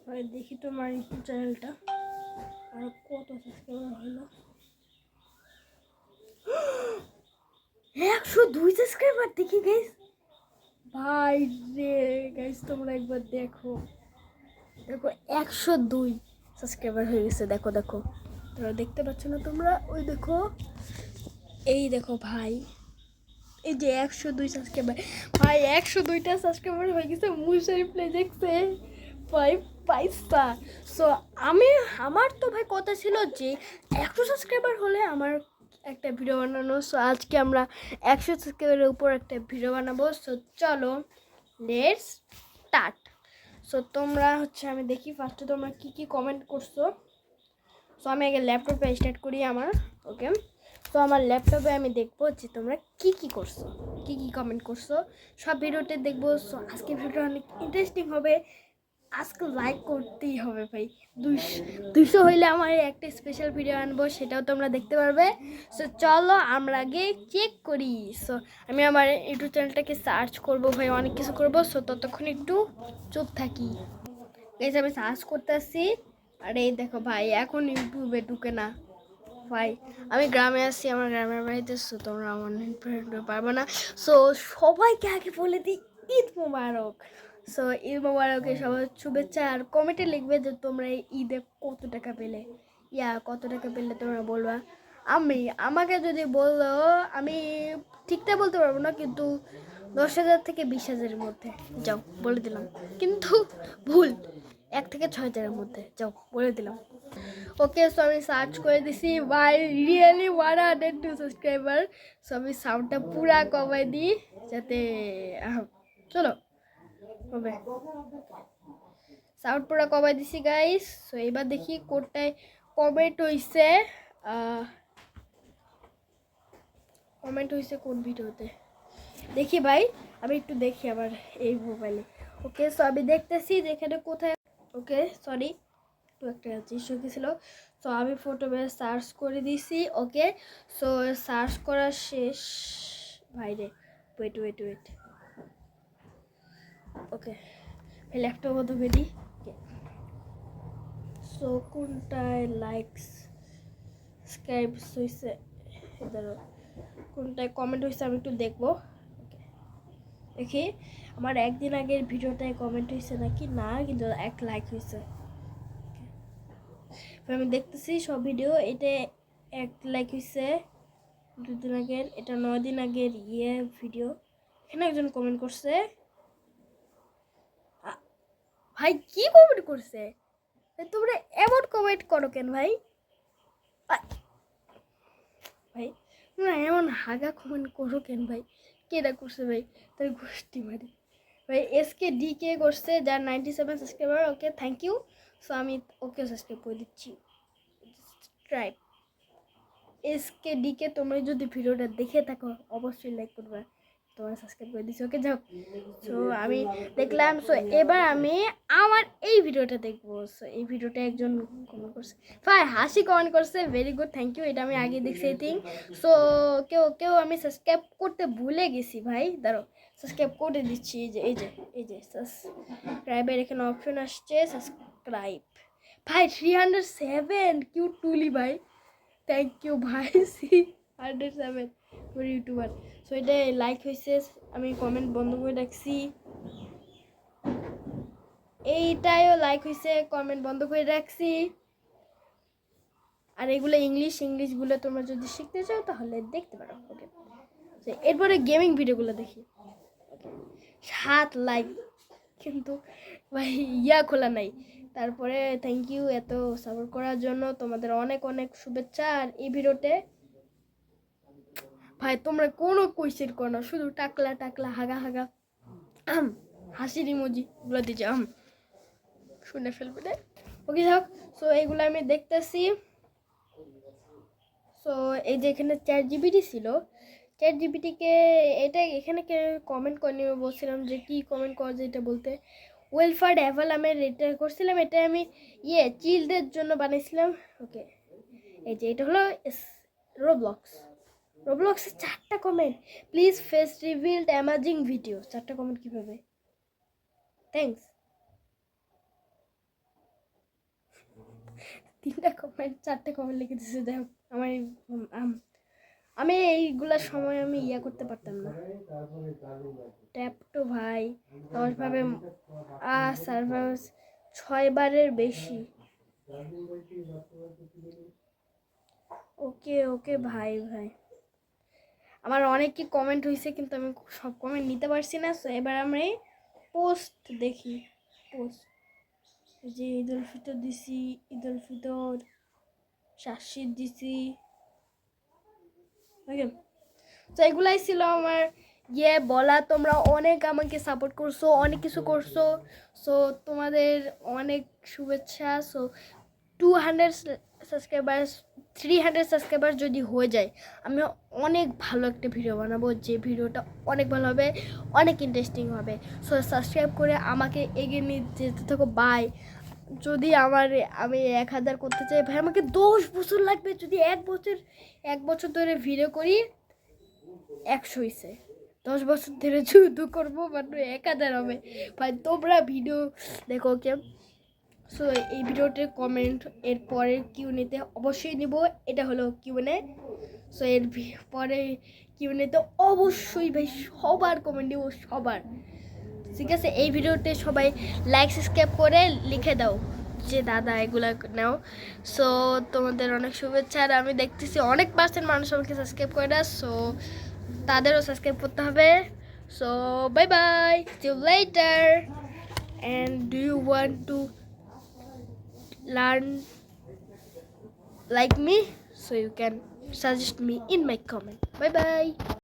ভাই দেখি তোমার ইউটিউব চ্যানেলটা আর কত সাবস্ক্রাইবার হলো। 102 সাবস্ক্রাইবার দেখি গাইস। ভাই রে গাইস তোমরা একবার দেখো, দেখো 102 সাবস্ক্রাইবার হয়ে গেছে। দেখো দেখো, তোমরা দেখতে পাচ্ছ না? তোমরা ওই দেখো, এই দেখো ভাই, এই যে 102 সাবস্ক্রাইবার। ভাই 102টা সাবস্ক্রাইবার হয়ে গেছে। মুশারি প্লে দেখছে ভাই পয়সা। সো আমার তো ভাই কথা ছিল যে 100 সাবস্ক্রাইবার হলে আমার একটা ভিডিও বানানো। সো আজকে আমরা 100 সাবস্ক্রাইবারের উপর একটা ভিডিও বানাবো। সো চলো লেটস স্টার্ট। সো তোমরা আমি দেখি ফার্স্টে তোমরা কি কমেন্ট করছো। সো আমি আগে ল্যাপটপে স্টার্ট করি আমার। ওকে, তো আমার ল্যাপটপে আমি দেখবো যে তোমরা কি করছো, কি কমেন্ট করছো, সব ভিডিওতে দেখবো। সো আজকে ভিডিওটা অনেক ইন্টারেস্টিং হবে। আজকে লাইক করতেই হবে ভাই। 200 হইলে আমার একটা স্পেশাল ভিডিও আনবো, সেটাও তোমরা দেখতে পারবে। সো চলো আমরা আগে চেক করি। সো আমি আমার ইউটিউব চ্যানেলটাকে সার্চ করবো ভাই, অনেক কিছু করবো। সো ততক্ষণ একটু চুপ থাকি। এই যে আমি সার্চ করতে আসছি, আর এই দেখো ভাই এখন ইউটিউবে ঢুকে না ভাই। আমি গ্রামে আসছি, আমার গ্রামের বাড়িতে। সো তোমরা আমার পারবো না। সো সবাইকে আগে বলে দিই ঈদ মোবারক। সো ঈদ মোবারকের সবার শুভেচ্ছা। আর কমেন্টে লিখবে যে তোমরা এই ঈদে কত টাকা পেলে, কত টাকা পেলে তোমরা বলবা। আমাকে যদি বললো, আমি ঠিকঠাক বলতে পারবো না, কিন্তু 10,000 থেকে 20,000-এর মধ্যে যাও বলে দিলাম। কিন্তু ভুল, 1 থেকে 6,000-এর মধ্যে যাও বলে দিলাম। ওকে, সো আমি সার্চ করে দিছি ভাই রিয়েলি 102 সাবস্ক্রাইবার। সো আমি সাউন্ডটা পুরা কমাই দিই যাতে চলো হবে। সাউন্ড পুরা কমাই দিছি গাইস। সো এবার দেখি কোনটায় কমেন্ট হইছে। কমেন্ট হইছে কোন ভিডিওতে দেখি ভাই, আমি একটু দেখি আমার এই মোবাইলে। ওকে, সো আমি দেখতেছি যে এখানে কোথায়। ওকে সরি, তো একটা জিনিস ছিল। সো আমি ফটোবে সার্চ করে দিছি। ওকে, সো সার্চ করা শেষ ভাইরে। ওয়েট। ওকে ভাই ল্যাপটপ মতো বেরি। সো কোনটায় লাইকস সাবস্ক্রাইব হয়েছে, ধরো কোনটায় কমেন্ট হয়েছে আমি একটু দেখবো। দেখি আমার একদিন আগের ভিডিওটায় কমেন্ট হয়েছে নাকি না, কিন্তু 1 লাইক হয়েছে। আমি দেখতেছি সব ভিডিও, এটা 1 লাইক হয়েছে 2 দিন আগের, এটা 9 দিন আগের ভিডিও। এখানে একজন কমেন্ট করছে। ভাই কি কমেন্ট করছে? তোমরা এমন কমেন্ট করো কেন ভাই? ভাই তোমরা এমন হাগা কমেন্ট করো কেন ভাই? কেটা করছে ভাই? তার গোষ্ঠী মারি ভাই। SKDK করছে, যার 97 subscriber. Okay thank you. So আমি ওকে সাবস্ক্রাইব করে দিচ্ছি। ট্রাই SKDK, তোমরা যদি ভিডিওটা দেখে থাকো অবশ্যই লাইক করবে, তোমার সাবস্ক্রাইব করে দিচ্ছি। ওকে যাও। সো আমি দেখলাম। সো এবার আমি আমার এই ভিডিওটা দেখবো। সো এই ভিডিওটা একজন কমেন্ট করছে ভাই, হাসি কমেন্ট করছে, ভেরি গুড থ্যাংক ইউ। এটা আমি আগে দেখছি আই থিঙ্ক। সো কেউ আমি সাবস্ক্রাইব করতে ভুলে গেছি ভাই, দাঁড়ো সাবস্ক্রাইব করে দিচ্ছি। এই যে সাবস্ক্রাইবের এখানে অপশন আসছে সাবস্ক্রাইব। ভাই 307 কিউট টুলি ভাই, থ্যাংক ইউ ভাই। 107 ফর ইউটিউবার। সো এটা লাইক হয়েছে, আমি কমেন্ট বন্ধ করে রাখছি। এইটাও লাইক হয়েছে, কমেন্ট বন্ধ করে রাখছি। আর এগুলো ইংলিশগুলো তোমরা যদি শিখতে চাও তাহলে দেখতে পারো। ওকে, এরপরে গেমিং ভিডিওগুলো দেখি। 7 লাইক, কিন্তু ভাই খোলা নাই। তারপরে থ্যাংক ইউ এত সাপোর্ট করার জন্য, তোমাদের অনেক অনেক শুভেচ্ছা। আর এই ভিডিওতে ভাই তোমরা কোনো কোয়েশ্চেন করো না, শুধু টাকলা হাগা হাসির ইমোজি গুলো দিচ্ছে শুনে ফেলবে না। ওকে যাক। সো এইগুলো আমি দেখতেছি। সো এই যে এখানে ChatGPT ছিল, ChatGPT-কে এটা এখানে কমেন্ট করে নিয়ে বলছিলাম যে কি কমেন্ট করা যায় এটা বলতে। ওয়েলফার্ড অ্যাভালামের এটা করছিলাম, এটা আমি চিলদের জন্য বানিয়েছিলাম। ওকে, এই যে এটা হলো রোবলক্সের 4টা comment. Please face revealed amazing video, 4টা কমেন্ট কিভাবে? থ্যাংকস। 3টা কমেন্ট 4টে কমেন্ট লিখে দিচ্ছে। যাই হোক আমার আমি এইগুলার সময় আমি ইয়া করতে পারতাম না। ট্যাপ তো ভাই 10 ভাবে সার্ভার 6 বারের বেশি। ওকে ওকে ভাই ভাই আমার অনেক কি কমেন্ট হয়েছে কিন্তু আমি সব কমেন্ট নিতে পারছি না। সো এবার আমরা পোস্ট দেখি। পোস্ট যে ঈদ উল ফিতর দিছি, ঈদ উল ফিতর শাশিদ দিছি। ওকে, তো এগুলাই ছিল আমার বলা। তোমরা অনেক আমাকে সাপোর্ট করছো, অনেক কিছু করছো। সো তোমাদের অনেক শুভেচ্ছা। সো 200 সাবস্ক্রাইবার 300 সাবস্ক্রাইবার যদি হয়ে যায় আমি অনেক ভালো একটা ভিডিও বানাবো, যে ভিডিওটা অনেক ভালো হবে, অনেক ইন্টারেস্টিং হবে। সো সাবস্ক্রাইব করে আমাকে এগিয়ে নিয়ে যেতে থাকো। বাই। যদি আমি 1000 করতে চাই ভাই, আমাকে 10 বছর লাগবে। যদি এক বছর ধরে ভিডিও করি 100 হয়েছে, 10 বছর ধরে শুধু করবো মাত্র 1000 হবে ভাই। তোমরা ভিডিও দেখো কে। সো এই ভিডিওটির কমেন্ট এর পরের কিউএনএতে অবশ্যই নিব। এটা হলো কিউএনএ। সো এর পরে কিউএনএতে অবশ্যই ভাই সবার কমেন্ট দিব, সবার। ঠিক আছে, এই ভিডিওতে সবাই লাইক সাবস্ক্রাইব করে লিখে দাও যে দাদা এগুলা নাও। সো তোমাদের অনেক শুভেচ্ছা। আর আমি দেখতেছি অনেক % মানুষ আমাকে সাবস্ক্রাইব করে না। সো তাদেরও সাবস্ক্রাইব করতে হবে। So bye bye, see you later. And do you want to learn like me? So you can suggest me in my comment. Bye bye.